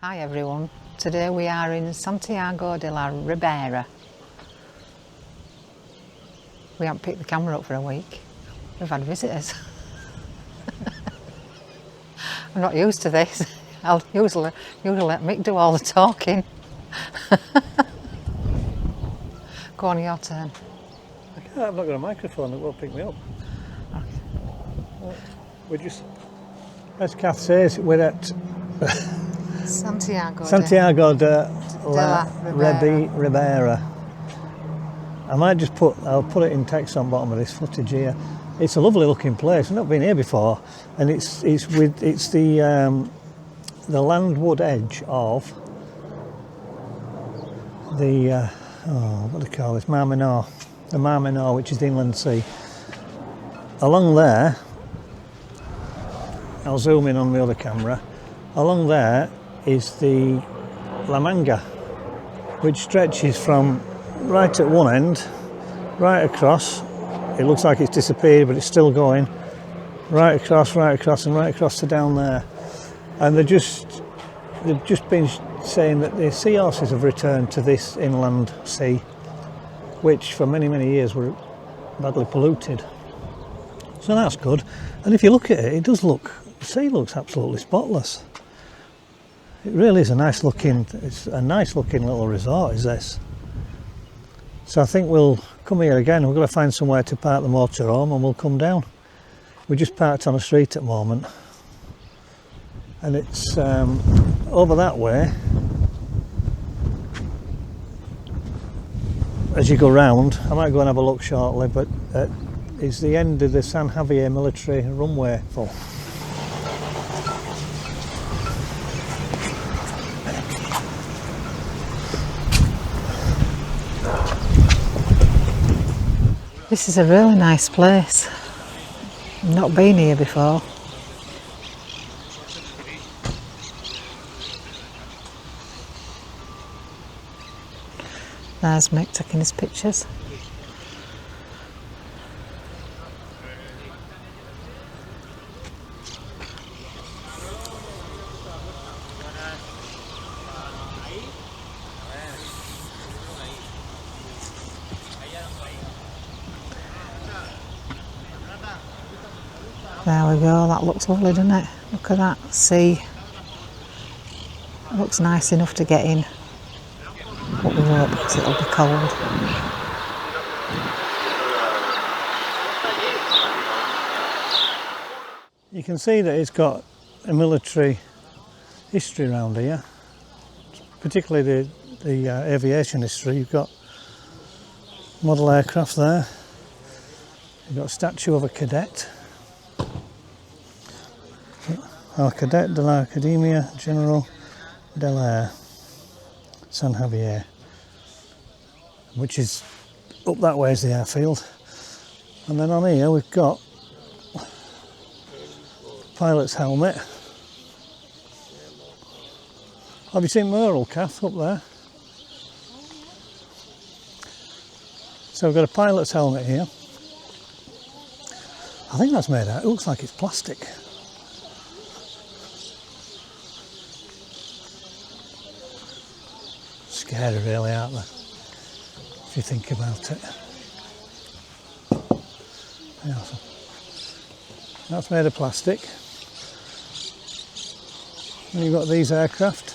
Hi everyone, today we are in Santiago de la Ribera. We haven't picked the camera up for a week. We've had visitors. I'm not used to this. I'll usually let Mick do all the talking. Go on, your turn. I can't, I've not got a microphone that won't pick me up. We're just, as Cath says, we're at Santiago de la Ribera. I might just I'll put it in text on bottom of this footage here. It's a lovely looking place. I've not been here before, and it's the landward edge of the what do they call this? Mar Menor, the Mar Menor, which is the inland sea. Along there, I'll zoom in on the other camera. Along there is the La Manga, which stretches from right at one end, right across. It looks like it's disappeared, but it's still going. Right across, and right across to down there. And they've just been saying that the seahorses have returned to this inland sea, which for many, many years were badly polluted. So that's good. And if you look at it, it does look, the sea looks absolutely spotless. It really is it's a nice looking little resort, is this. So I think we'll come here again. We're going to find somewhere to park the motorhome and we'll come down. We're just parked on a street at the moment. And it's over that way. As you go round, I might go and have a look shortly, but it's the end of the San Javier military runway full. This is a really nice place. I've not been here before. There's Mick taking his pictures. There we go, that looks lovely, doesn't it? Look at that sea. It looks nice enough to get in, but we won't because it'll be cold. You can see that it's got a military history around here, particularly the aviation history. You've got model aircraft there, you've got a statue of a cadet. El Cadet de la Academia General del Air, San Javier, which is up that way is the airfield. And then on here we've got pilot's helmet. Have you seen Mural, Cath, up there? So we've got a pilot's helmet here. I think that's made out, it looks like it's plastic. Scary really, aren't they, if you think about it. Yeah, so that's made of plastic. And you've got these aircraft.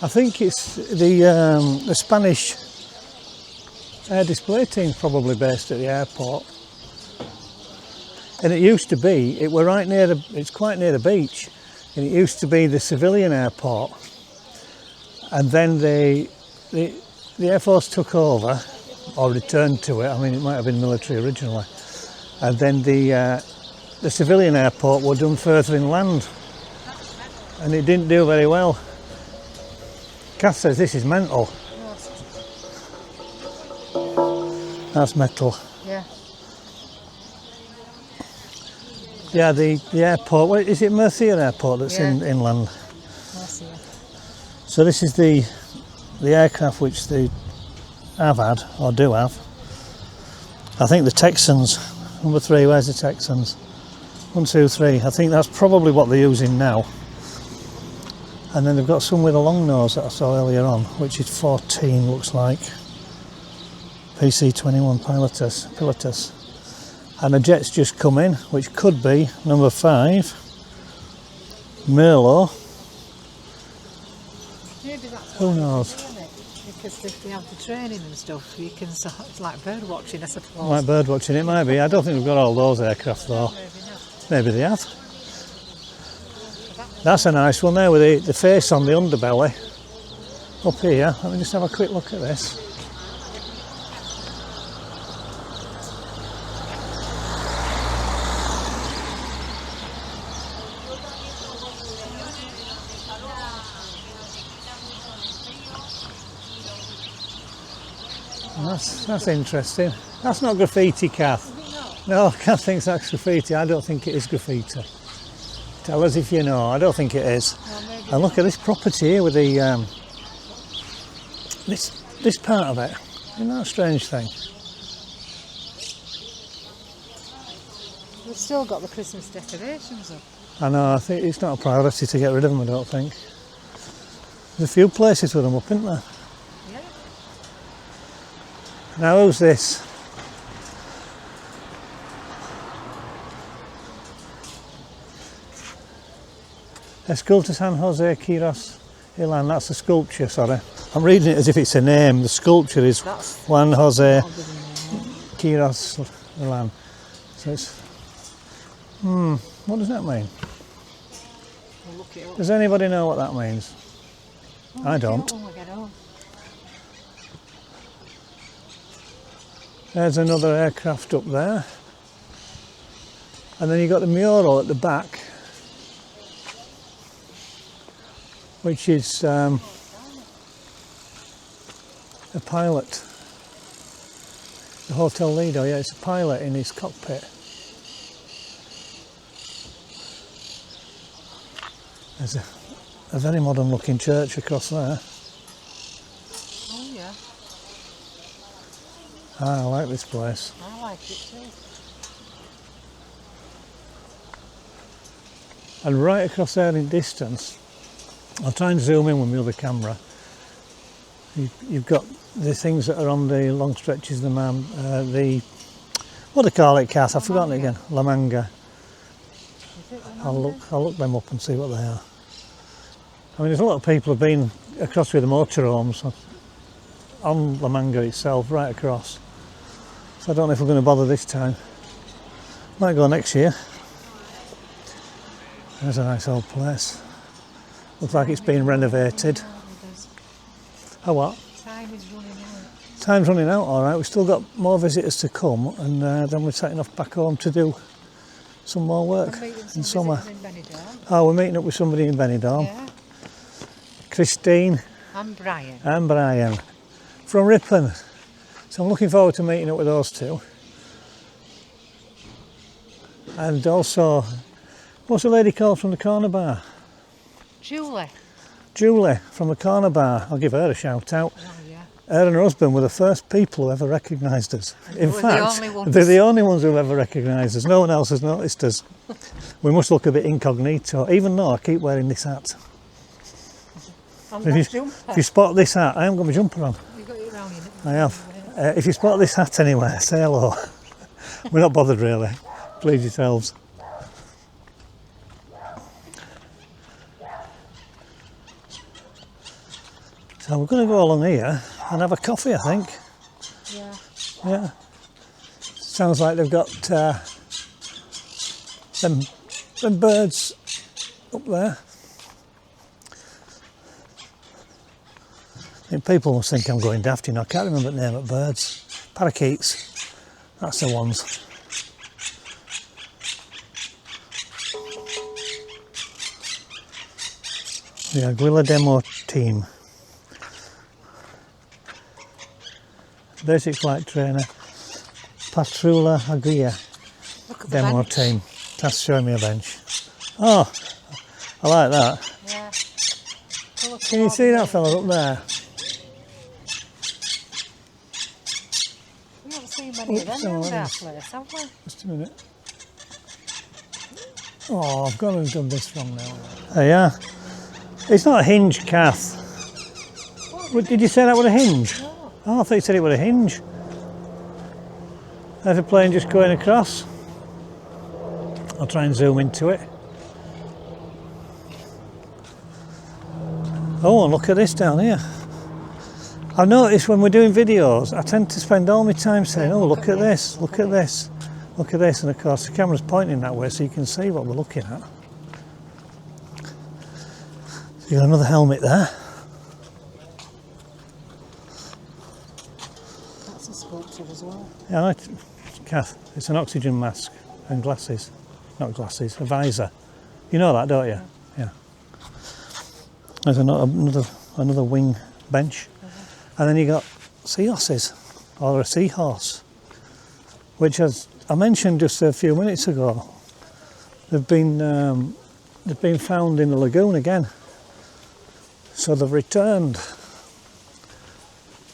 I think it's the Spanish air display team probably based at the airport. And it used to be, it's quite near the beach, and it used to be the civilian airport. And then the Air Force took over, or returned to it. I mean, it might have been military originally. And then the civilian airport was done further inland, and it didn't do very well. Cath says this is mental. That's metal. Yeah. Yeah, the airport. Is it Murcia airport that's inland? Murcia. So this is the aircraft which they have had, or do have. I think the Texans, number 3, where's the Texans? 1, 2, 3, I think that's probably what they're using now. And then they've got some with a long nose that I saw earlier on, which is 14, looks like. PC21 Pilatus. And a jet's just come in, which could be number 5, Merlot. Maybe that's Who knows? Because if they have the training and stuff, you can, it's like bird watching, I suppose. Like bird watching, it might be. I don't think we've got all those aircraft though. Maybe they have. That's a nice one there with the face on the underbelly. Up here, let me just have a quick look at this. That's interesting. That's not graffiti, Cath. No, Cath thinks that's graffiti. I don't think it is graffiti. Tell us if you know. I don't think it is. And look at this property here with the this part of it. Isn't that a strange thing? We've still got the Christmas decorations up. I know. I think it's not a priority to get rid of them. I don't think. There's a few places with them up, isn't there? Yeah. Now who's this? Esculta San Jose Quiros Ilan, that's a sculpture, sorry. I'm reading it as if it's a name. The sculpture is Juan Jose Quiros Ilan. So it's, what does that mean? We'll look it up. Does anybody know what that means? I don't. There's another aircraft up there. And then you've got the mural at the back, which is a pilot. The Hotel Lido, yeah, it's a pilot in his cockpit. There's a very modern looking church across there. Oh yeah. I like this place. I like it too. And right across there in distance, I'll try and zoom in with my other camera. You've got the things that are on the long stretches of the what do they call it, Cath? I've forgotten it again. La Manga. I'll look them up and see what they are. I mean, there's a lot of people have been across with the motorhomes on La Manga itself, right across. So I don't know if we're going to bother this time. Might go next year. There's a nice old place. Looks like it's been renovated. Oh, what? Time is running out. Time's running out, all right. We've still got more visitors to come, and then we're setting off back home to do some more work in summer. Oh, we're meeting up with somebody in Benidorm. Yeah. Christine. And Brian. And Brian. From Ripon. So I'm looking forward to meeting up with those two. And also, what's the lady called from the corner bar? Julie. Julie from the corner bar. I'll give her a shout out. Oh, yeah. Her and her husband were the first people who ever recognised us. In We're fact, the only ones. they're the only ones who've ever recognised us. No one else has noticed us. We must look a bit incognito, even though I keep wearing this hat. If you spot this hat, I haven't got my jumper on. You've got it round in. I have. If you spot this hat anywhere, say hello. We're not bothered really. Please yourselves. So we're going to go along here and have a coffee, I think. Yeah. Yeah. Sounds like they've got them birds up there. I think people must think I'm going daft, you know. I can't remember the name of birds. Parakeets. That's the ones. The Aguila Demo team. Basic flight trainer. Patrula Aguila Demo team. That's showing me a bench. Oh, I like that. Yeah. Can you see that fella up there? We haven't seen many of them around our place, have we? Just a minute. Oh, I've gone and done this wrong now. There you are. It's not a hinge, Cath. What, did you say that was a hinge? No. Oh, I thought you said it was a hinge. There's a plane just going across. I'll try and zoom into it. Oh, and look at this down here. I've noticed when we're doing videos, I tend to spend all my time saying, oh, look at this, look at this, look at this. And of course, the camera's pointing that way so you can see what we're looking at. So you got another helmet there. That's a sculpture as well. Yeah, Cath, it's an oxygen mask and glasses. Not glasses, a visor. You know that, don't you? Yeah. There's another wing bench. And then you got seahorses, or a seahorse, which, as I mentioned just a few minutes ago, they've been found in the lagoon again. So they've returned,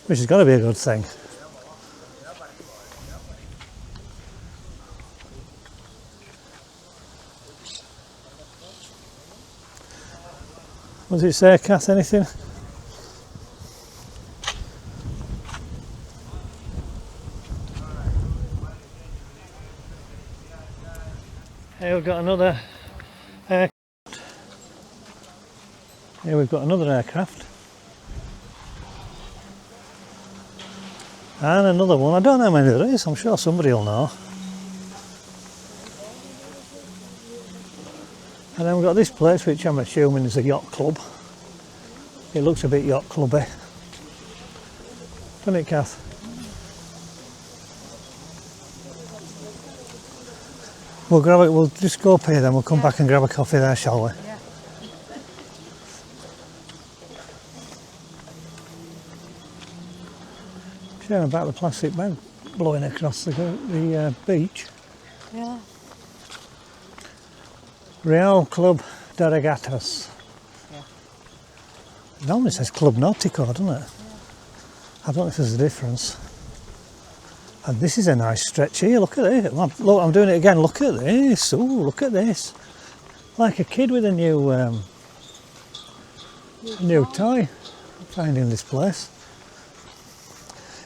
which has got to be a good thing. What does it say, Cath, anything? Here we've got another aircraft. Here we've got another aircraft. And another one. I don't know how many there is, I'm sure somebody will know. And then we've got this place, which I'm assuming is a yacht club. It looks a bit yacht clubby. Doesn't it, Cath? We'll grab it, we'll just go up here then, we'll come back and grab a coffee there, shall we? Yeah. Shame about the plastic bag blowing across the beach. Yeah. Real Club de Regatas. Yeah. It normally says Club Nautico, doesn't it? I don't know if there's a difference. And this is a nice stretch here, look at it. Look, I'm doing it again, look at this. Oh, look at this. Like a kid with a new toy. Finding this place.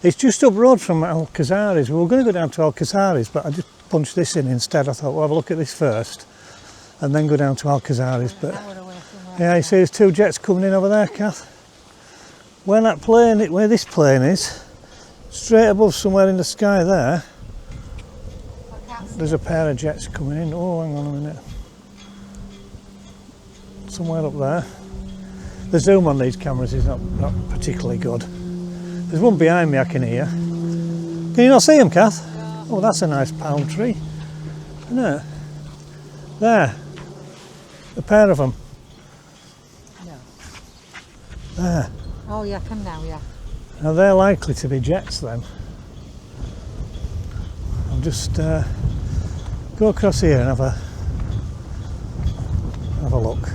It's just up road from Alcazares. We were going to go down to Alcazares, but I just punched this in instead. I thought, well, have a look at this first and then go down to Alcazares. But yeah, you see there's two jets coming in over there, Cath. Where this plane is, straight above somewhere in the sky there, there's a pair of jets coming in. Oh, hang on a minute. Somewhere up there. The zoom on these cameras is not particularly good. There's one behind me I can hear. Can you not see them, Cath? Oh, that's a nice palm tree, isn't it? There. A pair of them. No. There. Oh, yeah, I can now, yeah. Now they're likely to be jets then. I'll just go across here and have a look.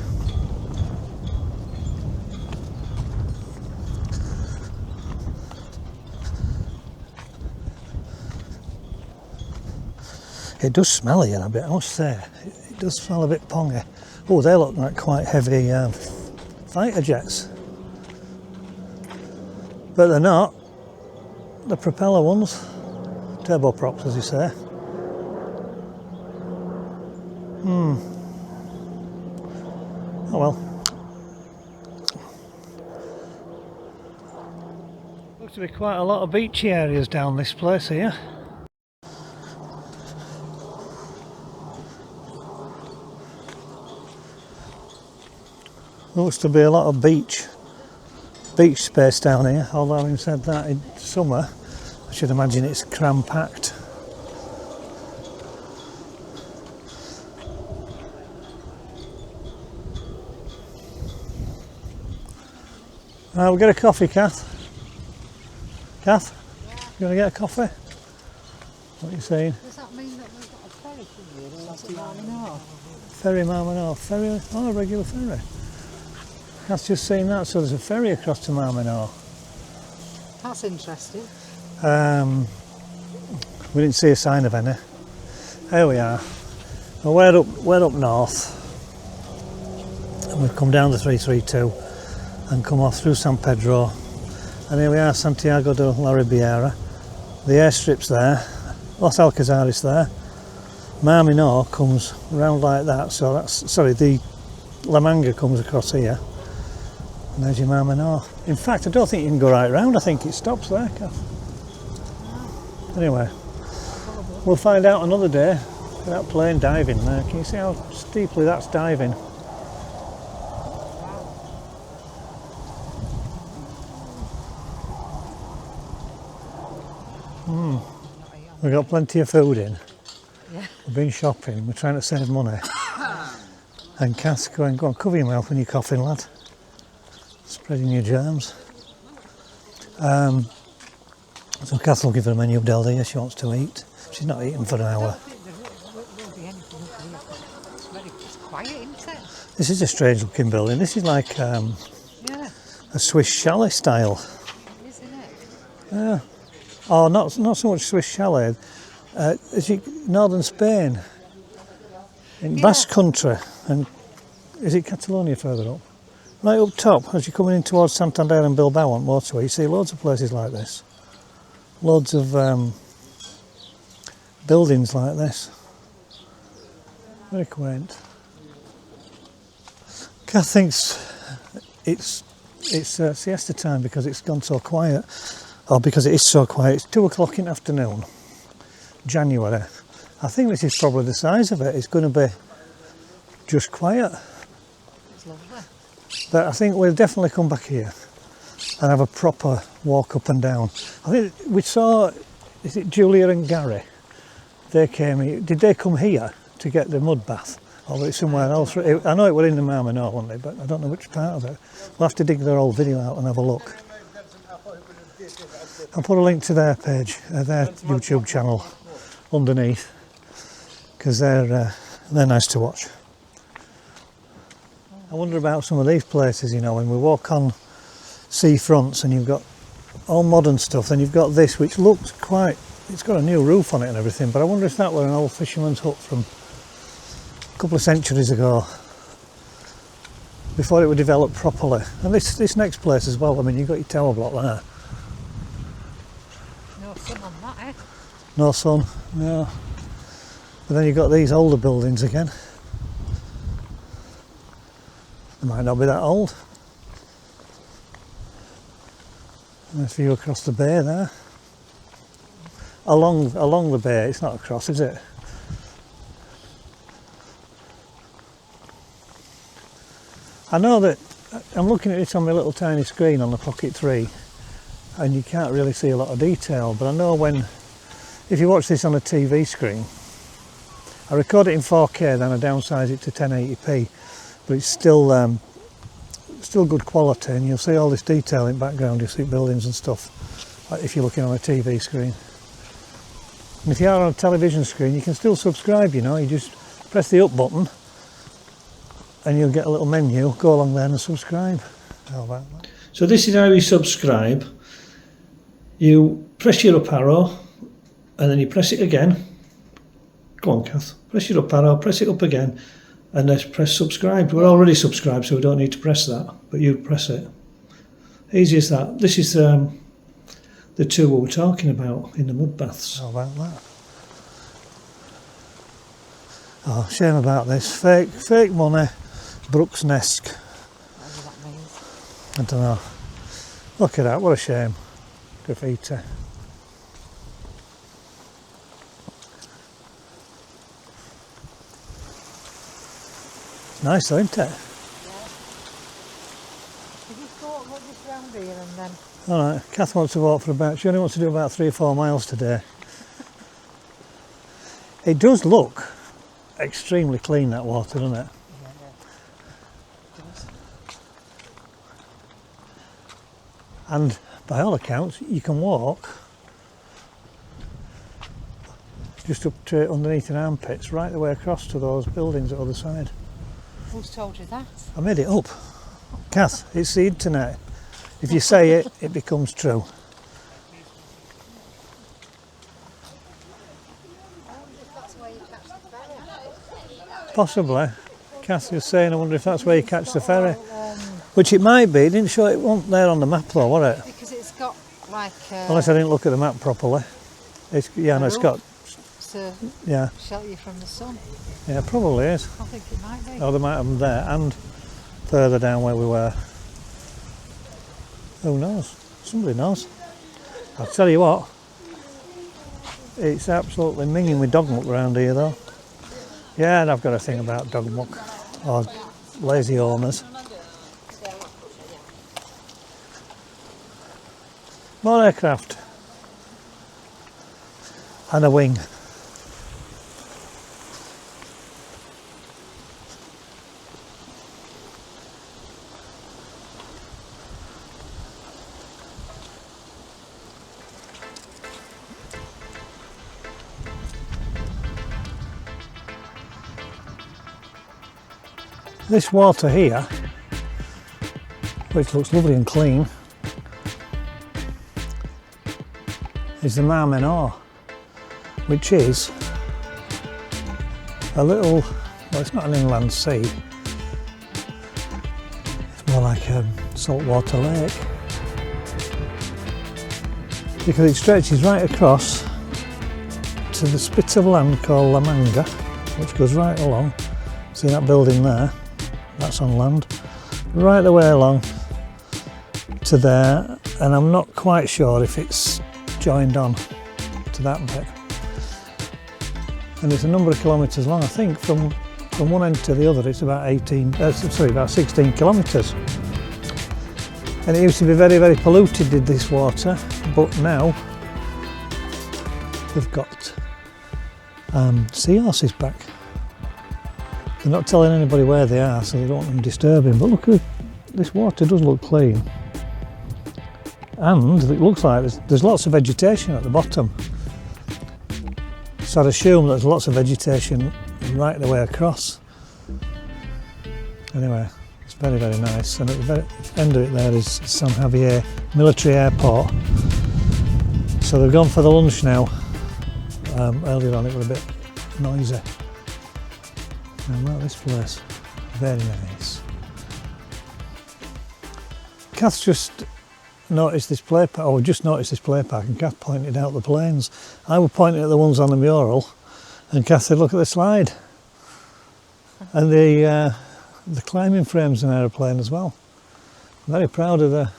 It does smell here a bit, I must say. It does smell a bit pongy. Oh, they look like quite heavy fighter jets. But they're not. The propeller ones. Turboprops, as you say. Oh well. Looks to be quite a lot of beachy areas down this place here. Looks to be a lot of beach space down here, although having said that, in summer I should imagine it's cram-packed. Right, we'll get a coffee, Cath. Cath? Yeah. You want to get a coffee? What are you saying? Does that mean that we've got a ferry from here to Mar Menor? Ferry Mar Menor. Ferry? Oh, a regular ferry. Cath's just seen that, so there's a ferry across to Mar Menor. That's interesting. We didn't see a sign of any. Here we are. Well, we're up north. and we've come down the 332 and come off through San Pedro, and here we are, Santiago de la Ribera. The airstrip's there, Los Alcazares there. Mar Menor comes round like that, so that's, sorry, the La Manga comes across here, and there's your Mar Menor. In fact, I don't think you can go right round, I think it stops there, Kath. Anyway, we'll find out another day. That plane diving there, can you see how steeply that's diving? We've got plenty of food in. Yeah. We've been shopping, we're trying to save money. And Kath's going, go on, cover your mouth when you're coughing, lad. Spreading your germs. So Kath will give her a menu of Deldia, she wants to eat. She's not eaten for an hour. It's quiet, isn't it? This is a strange looking building. This is like Yeah, a Swiss chalet style. isn't it? Yeah. Oh, not so much Swiss chalet. Is it northern Spain? In Basque Country. And is it Catalonia further up? Right up top, as you're coming in towards Santander and Bilbao on motorway, you see loads of places like this. Loads of buildings like this. Very quaint. Kath thinks it's siesta time because it's gone so quiet, or because it is so quiet. It's 2 o'clock in the afternoon, January. I think this is probably the size of it. It's going to be just quiet. It's lovely. But I think we'll definitely come back here and have a proper walk up and down. I think we saw, is it Julia and Gary? They came here. Did they come here to get the mud bath? Or was it somewhere else? I know it was in the Mar Menor, wasn't it? But I don't know which part of it. We'll have to dig their old video out and have a look. I'll put a link to their page, their YouTube channel underneath, because they're nice to watch. I wonder about some of these places, you know, when we walk on seafronts and you've got all modern stuff, then you've got this which looks quite, it's got a new roof on it and everything, but I wonder if that were an old fisherman's hut from a couple of centuries ago, before it was developed properly. And this next place as well, I mean, you've got your tower block there. No sun on that, eh? No sun, no. But then you've got these older buildings again. They might not be that old. Nice view across the bay there. Along the bay, it's not across, is it? I know that I'm looking at it on my little tiny screen on the Pocket 3 and you can't really see a lot of detail, but I know if you watch this on a TV screen, I record it in 4K, then I downsize it to 1080p, but it's still good quality, and you'll see all this detail in background. You'll see buildings and stuff, like if you're looking on a TV screen. And if you are on a television screen, you can still subscribe, you know, you just press the up button and you'll get a little menu, go along there and subscribe. How about that? So this is how you subscribe. You press your up arrow and then you press it again. Go on, Kath. Press your up arrow, press it up again, and then press subscribe. We're already subscribed, so we don't need to press that, but you press it. Easy as that. This is the two we were talking about in the mud baths. How about that? Oh, shame about this. Fake money, Brooks-esque. Whatever that means. I don't know. Look at that, what a shame. Graffiti. It's nice though, isn't it? Yeah. If you thought what just round here and then. Alright, Kath wants to walk for about, she only wants to do about 3 or 4 miles today. It does look extremely clean, that water, doesn't it? Yeah, it does. And by all accounts, you can walk just up to underneath your armpits, right the way across to those buildings at the other side. Who's told you that? I made it up. Kath, it's the internet. If you say it, it becomes true. Possibly. Cath was saying, I wonder if that's where you catch the ferry. Which it might be. It didn't show it wasn't there on the map though, was it? Because it's got like Unless I didn't look at the map properly. It's got to yeah. shelter you from the sun. Yeah, probably is. I think it might be. Oh, they might have them there and further down where we were. Who knows? Somebody knows. I'll tell you what, it's absolutely minging with dog muck around here though. Yeah, and I've got a thing about dog muck or lazy owners. More aircraft and a wing. This water here, which looks lovely and clean, is the Mar Menor, which is a little, well, it's not an inland sea, it's more like a saltwater lake, because it stretches right across to the spit of land called La Manga, which goes right along. See that building there? That's on land, right the way along to there, and I'm not quite sure if it's joined on to that bit. And it's a number of kilometres long. I think from one end to the other it's about 16 kilometres. And it used to be very, very polluted, did this water, but now they've got seahorses back. They're not telling anybody where they are, so they don't want them disturbing. But look, this water does look clean. And it looks like there's lots of vegetation at the bottom. So I'd assume there's lots of vegetation right the way across. Anyway, it's very, very nice. And at the very end of it there is San Javier military airport. So they've gone for the lunch now. Earlier on it was a bit noisy. I like this place, very nice. Cath just noticed this play park, and Cath pointed out the planes. I was pointing at the ones on the mural, and Cath said, look at the slide. And the climbing frame's an aeroplane as well. I'm very proud of the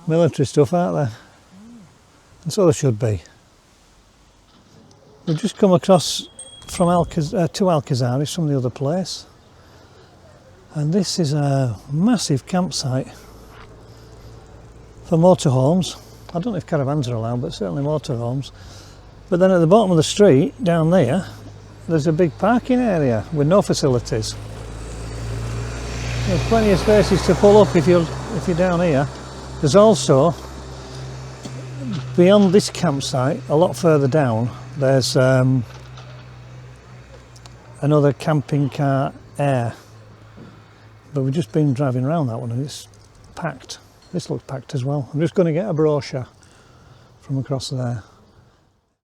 military stuff, aren't they? And so they should be. We've just come across from to Alcazares from the other place, and this is a massive campsite for motorhomes. I don't know if caravans are allowed, but certainly motorhomes. But then at the bottom of the street down there there's a big parking area with no facilities. There's plenty of spaces to pull up if you're down here. There's also, beyond this campsite, a lot further down, there's another camping car air, but we've just been driving around that one and it's packed. This looks packed as well. I'm just going to get a brochure from across there.